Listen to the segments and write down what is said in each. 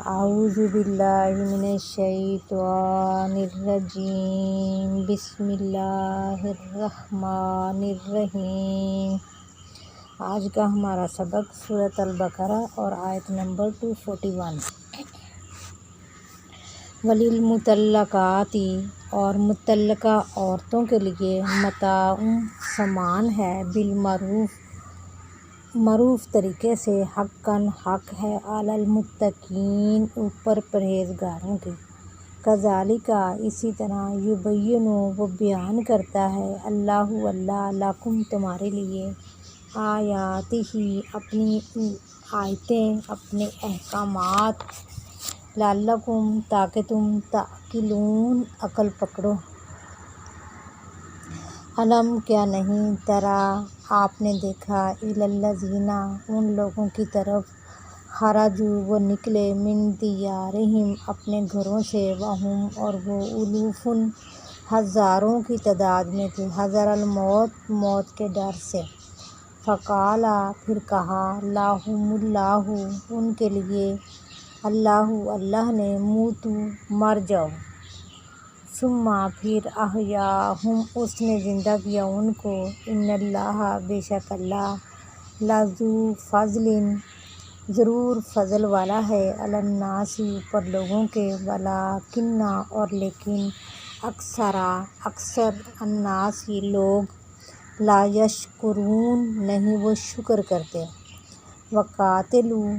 اعوذ باللہ من الشیطان الرجیم بسم اللہ الرحمن الرحیم۔ آج کا ہمارا سبق سورۃ البقرہ اور آیت نمبر 241۔ وَلِلْمُطَلَّقَاتِ اور متعلقہ عورتوں کے لیے متاع سامان ہے، بالمعروف معروف طریقے سے، حقاً حق ہے، علی المتقین اوپر پرہیزگاروں کے، کذالک اسی طرح، یبین وہ بیان کرتا ہے، اللہ لکم تمہارے لیے، آیاتہ اپنی آیتیں، اپنے احکامات، لعلکم تاکہ تم تعقلون عقل پکڑو۔ علم کیا نہیں، تری آپ نے دیکھا، الی الذین ان لوگوں کی طرف، خرجوا وہ نکلے، من دیارہم اپنے گھروں سے، وہم اور وہ الوف ہزاروں کی تعداد میں تھے، حذر الموت موت کے ڈر سے، فقال پھر کہا، لہم اللہ ان کے لیے، اللہ نے، موتوا مر جاؤ، ثم پھر احیاہم اس نے زندہ کیا ان کو، ان اللہ بے شک اللہ، لذو فضل ضرور فضل والا ہے، علی الناس اوپر لوگوں کے، ولکن اور لیکن، اکثر الناس لوگ، لا یشکرون نہیں وہ شکر کرتے۔ وقاتلوا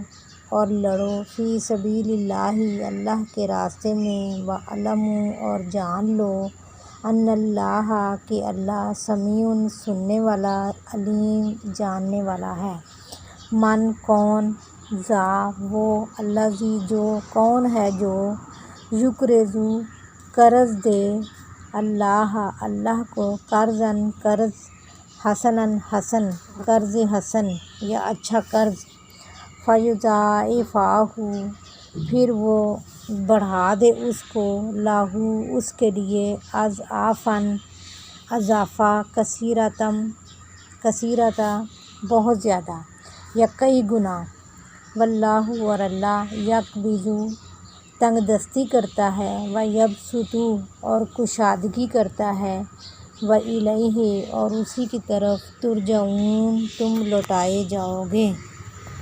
اور لڑو، فی سبیل اللہ اللہ کے راستے میں، وَاعْلَمُوا اور جان لو، ان اللہ کہ اللہ، سمیع سننے والا، علیم جاننے والا ہے۔ من کون، ذا وہ، الذی جو، کون ہے جو، یقرض قرض دے، اللہ کو، قرضاً قرض، حسن قرض حسن یا اچھا قرض، فیضاعفہ پھر وہ بڑھا دے اس کو، لہ اس کے لیے، اضعافاً اضعافا، کثیرۃ بہت زیادہ، یا کئی گنا، واللہ اور اللہ، یقبض تنگ دستی کرتا ہے، ویبسط اور کشادگی کرتا ہے، وإلیہ اور اسی کی طرف، ترجعون تم لوٹائے جاؤ گے۔